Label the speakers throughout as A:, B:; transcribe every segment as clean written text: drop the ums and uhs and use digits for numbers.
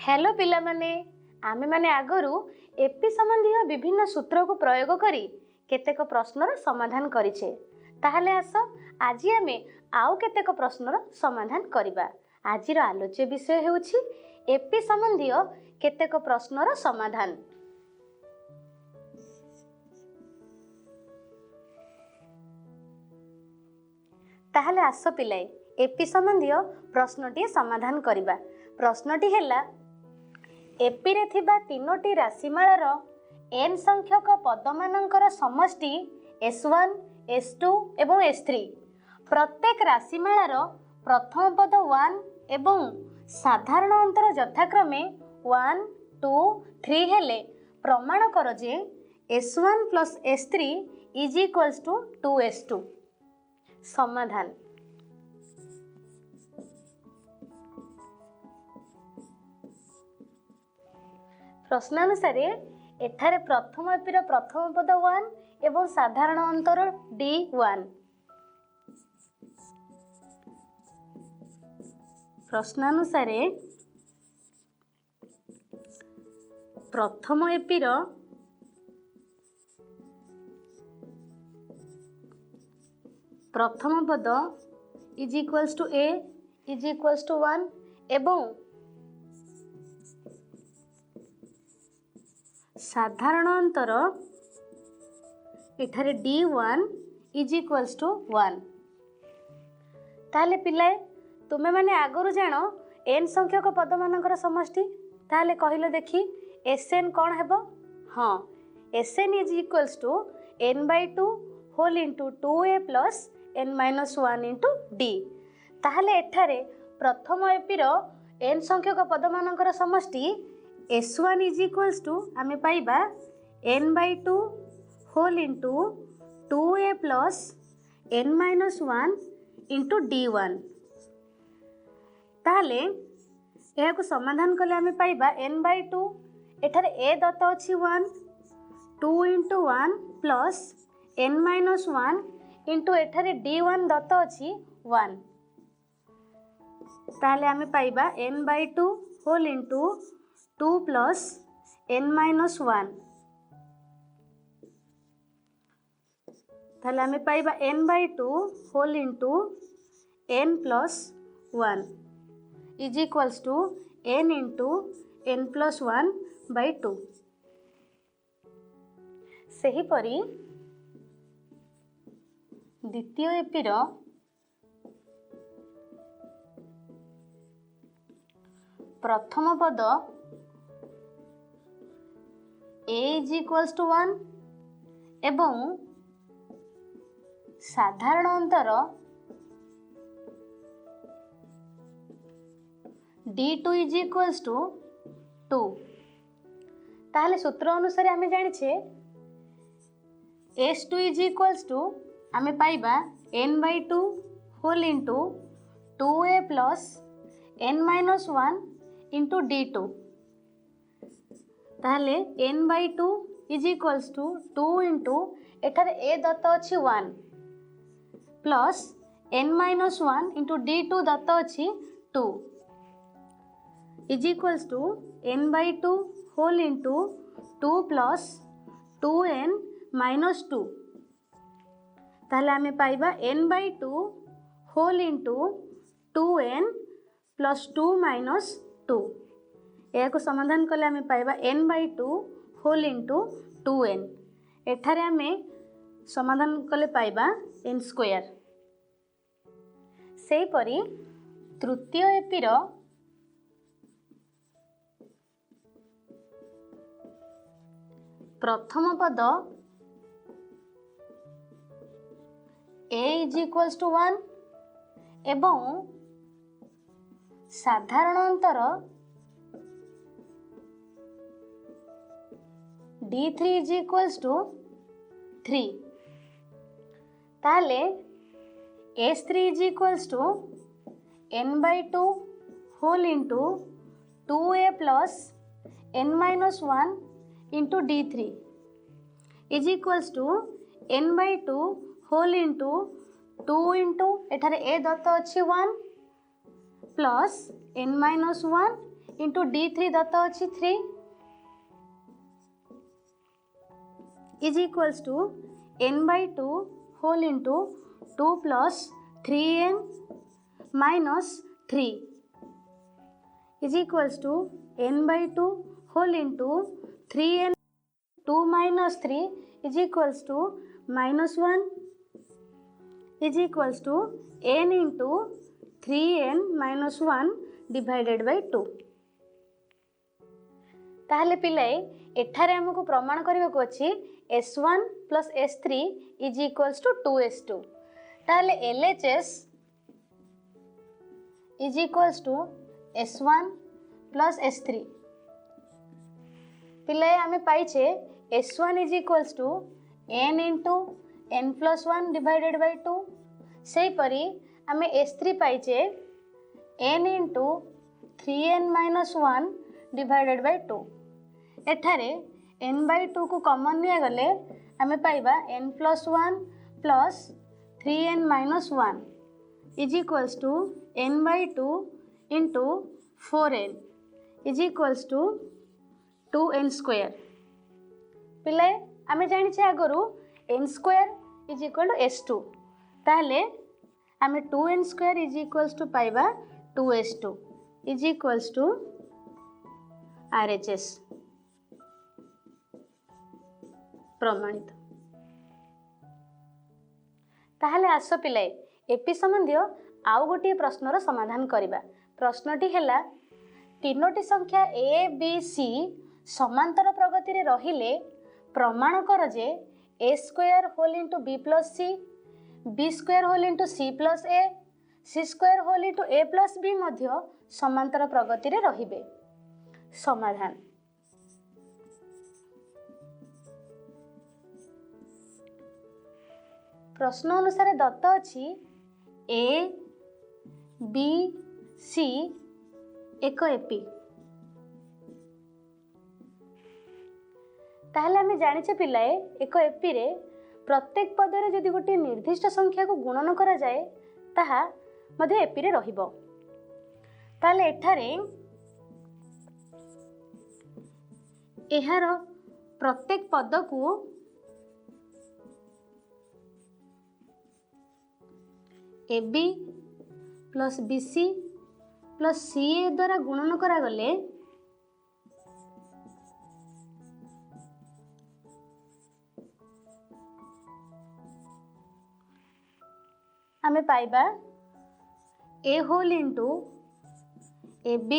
A: Hello पिला माने आमे माने आगरू एपी संबंधी विभिन्न सूत्र को प्रयोग करी केतेक प्रश्नर समाधान करिछे। ताहले आस आज आमे आउ केतेक प्रश्नर समाधान करिबा। आजिर आलोच्य विषय हेउछि एपी संबंधी केतेक प्रश्नर समाधान। ताहले आस पिलाए एपी संबंधी प्रश्नटी समाधान करिबा। प्रश्नटी हेला एपी रे थिबा तीनोटी राशिमाଳାର n संख्यक पदमानंकर समष्टि S1, S2 एवं S3। प्रत्येक राशिमाଳାର प्रथम पद 1 एवं साधारण अंतर यथाक्रमे 1, 2, 3 हेले प्रमाण कर जे S1 + S3 = 2S2। समाधान प्रश्नानुसार एठारे प्रथम एपीर प्रथम पद 1 एवं साधारण अंतर D1। प्रश्नानुसार प्रथम एपीर प्रथम पद = A = 1 एवं साधारण अंतर एठारे D1 = 1। ताले पिलाए तुमे माने आगरु जानो n संख्यक पद मानकर समष्टि। ताले कहिलो देखि Sn कोन हेबो? हां, Sn = n/2 whole into 2a plus n-1 into d। ताहले एठारे प्रथम एपीर n संख्यक पद मानकर समष्टि S1 = आमे पाइबा n/2 whole into 2a plus n-1 into d1। ताहले यह को समाधान कले आमे पाइबा n/2 एठारे a दत्त अछि 1, 2 इंटू 1 प्लस n-1 इंटू एठारे d1 दत्त अछि 1। ताहले आमे पाइबा n/2 whole into 2 plus n-1। ताहले आमे पाइबा n/2 whole into n plus 1 = n into n plus 1/2। सही परी द्वितीय एपीर प्रथम पद A = 1 एवं साधारण अंतर D2 = 2। ताहले सूत्र अनुसार आमे जानिछे S2 = आमे पाइबा n/2 whole into 2a plus n-1 into d2। ताहले n/2 = 2 इंटू एठारे a दत्त अछि 1 plus n-1 into d2 Dutt अछि 2 = n/2 whole into 2 plus 2n-2। ताहले आमे पाइबा n/2 whole into 2n plus 2 minus 2। यह को समाधान कले आमे पाइबा n/2 होल इंटू 2n। एठारे आमे समाधान कले पाइबा n²। सेही परी तृतीय एपीर प्रथम पद A = 1 एवं साधारण अंतर D3 = 3। ताहले S3 = n/2 whole into 2a plus n-1 into d3 = n/2 whole into 2 into एठारे a दत्त अछि 1 प्लस n-1 इंटू D3 दत्त अच्छी 3 is equals to n/2 whole into 2 plus 3n minus 3 is equals to n/2 whole into 3n 2 minus 3 is equals to minus 1 is equals to n into 3n minus 1 divided by 2। ताहले पिलाए एठारे हमको प्रमाण करबा को अछि s1 plus s3 is equals to 2s2। ताहले LHS is equals to s1 plus s3 पिलाए आमे पाइछे s1 is equals to n into n plus 1 divided by 2 से परी आमे s3 पाइछे n into 3n minus 1 divided by 2 एठारे n by 2 को common निया गले आमे पाइबा n plus 1 plus 3n minus 1 is equals to n by 2 into 4n is equals to 2n square। पिलाए आमे जानिछे आगरु n square is equal to s2 ताहले आमे 2n square is equals to पाइबा 2s2 is equals to RHS प्रमाणित। ताहले आसो पिलाए AP संबंधी आउ गोटे प्रश्नर समाधान करिबा। प्रश्नटी हैला तीनोटी संख्या a b c समांतर प्रगति रे रहिले प्रमाण कर जे a square whole into b plus c b square whole into c plus a c square whole into a plus b मध्य समांतर प्रगति रे रहिबे। समाधान प्रश्न अनुसार दत्त अछि a b c एक एपी। ताहले आमे जानिछे पिलाए एक एपी रे प्रत्येक पदरे जदि गोटे निर्दिष्ट संख्या को गुणन करा जाए ताहा मध्ये एपी रे रहिबो। ताहले एठारे एहार प्रत्येक पद को AB plus BC plus CA द्वारा गुणन करा गले आमे पाइबा a whole into AB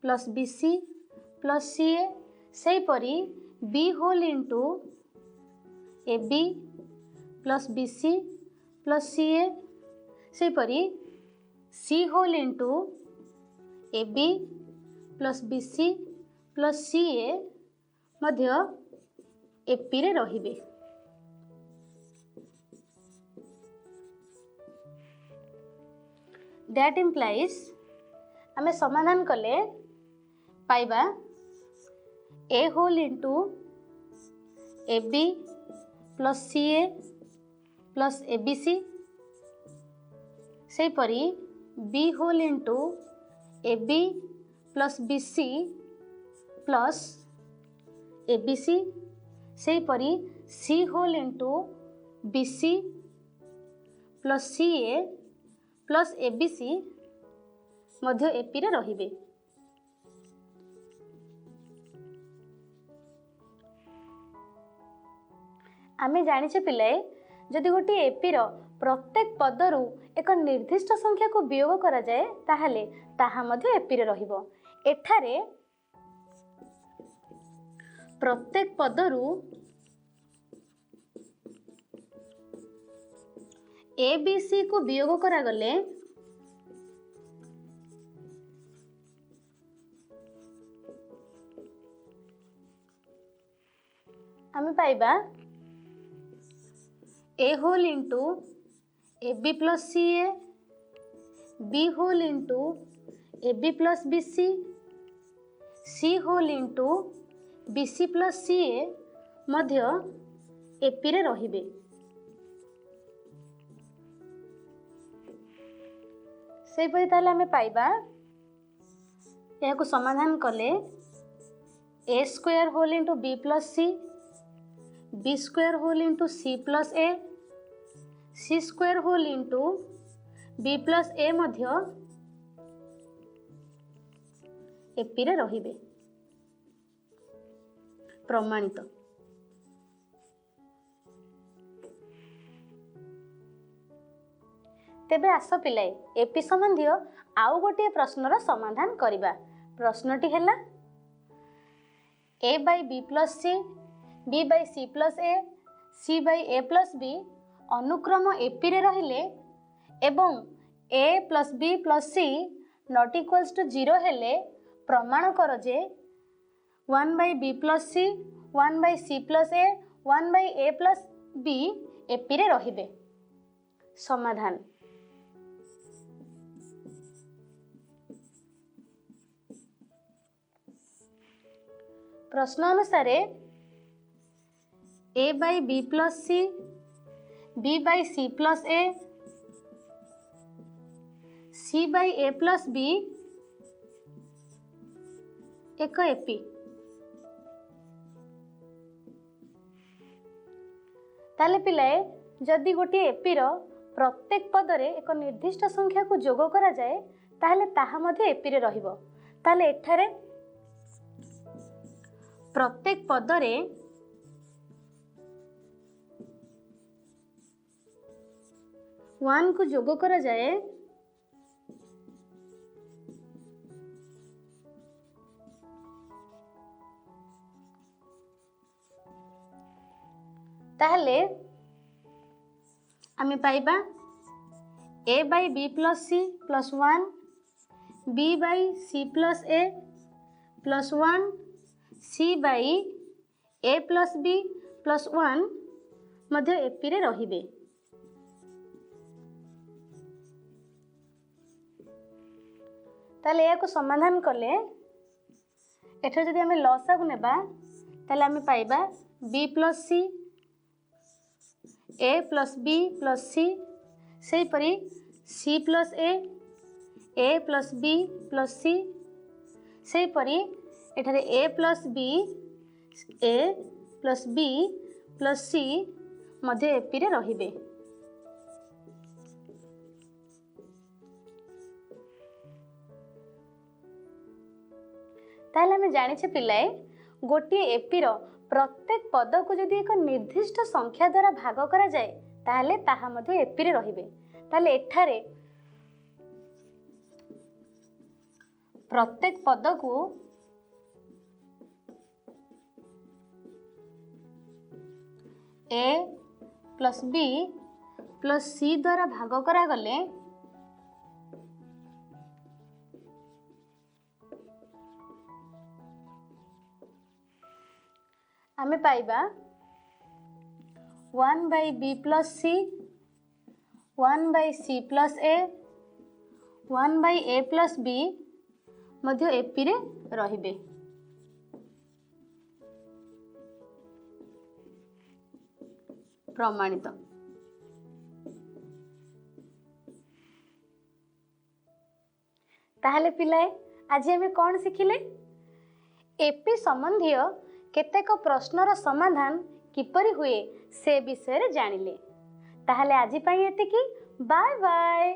A: plus BC plus CA से परी b whole into AB plus BC plus CA से परी c whole into AB plus BC plus CA मध्य एपी रे रहिबे। दैट इम्प्लाइज आमे समाधान कले पाइबा a whole into AB plus CA plus ABC से परी b whole into AB plus BC plus ABC से परी c whole into BC plus CA plus ABC मध्य एपी रे रहिबे। आमे जानिछे पिलाए जदि गोटे एपी रो प्रत्येक पदरु एक निर्दिष्ट संख्या को वियोग करा जाए ताहले ताहा मध्य एपी रे रहिबो। एठारे प्रत्येक पदरु ए बी सी को वियोग करा गले आमे पाइबा A whole into A B plus C A B whole into A B plus B C whole into B C plus C A मध्य एपी रे रहिबे। से परि ताले हमें पाइबा यह समाधान कले A square whole into B plus C, B square whole into C plus A, C square whole into B plus A मध्य एपी रे रहिबे प्रमाणित। तेबे आस पिलाए एपी संबंधी आउ गोटे प्रश्नर समाधान करिबा। प्रश्नटी हेला A by B plus C, B by C plus A, C by A plus B अनुक्रम एपी रे रहिले एवं A plus B plus C not equals to 0 हेले प्रमाण कर जे 1 by B plus C, 1 by C plus A, 1 by A plus B AP रे रहिबे। समाधान प्रश्न अनुसार A by B plus C, B by C plus A, C by A plus b एक एपी। ताले पिलाए जदि गोटे एपी रो प्रत्येक पदरे एक निर्दिष्ट संख्या को जोग करा जाए ताहले ताहा मध्ये एपी रे रहिबो। ताले एठारे प्रत्येक पदरे वन को जोग करा जाए ताहले आमे पाइबा A by B plus C plus 1, B by C plus A plus 1, C by A plus B plus 1 मध्य एपी रे रहिबे। ताले या समाधान कले एठर जदि आमे लसागु नेबा ताले आमे पाइबा बी प्लस सी, ए प्लस बी प्लस सी, से परी सी plus A plus B plus सी, से परी एठारे ए प्लस बी प्लस सी मध्य एपी रे रहिबे। ताहले हमें जानिछे पिलाए गोटे एपी रो प्रत्येक पद को जदि एक निर्दिष्ट संख्या द्वारा भाग करा जाए ताहले ताहा मध्य एपी रे रहिबे। ताहले एठारे प्रत्येक पद को a plus B plus c द्वारा भाग करा गले आमे पाइबा 1 by B plus C, 1 by C plus A, 1 by A plus b मध्य एपी रे रहिबे। प्रमाणित। ताहले पिलाए आज हमें कौन शिखिले एपी संबंधी केतेक प्रश्नर समाधान किपरि हुए से विषय रे जानिले। ताहले आज पई एतिकी। Bye bye.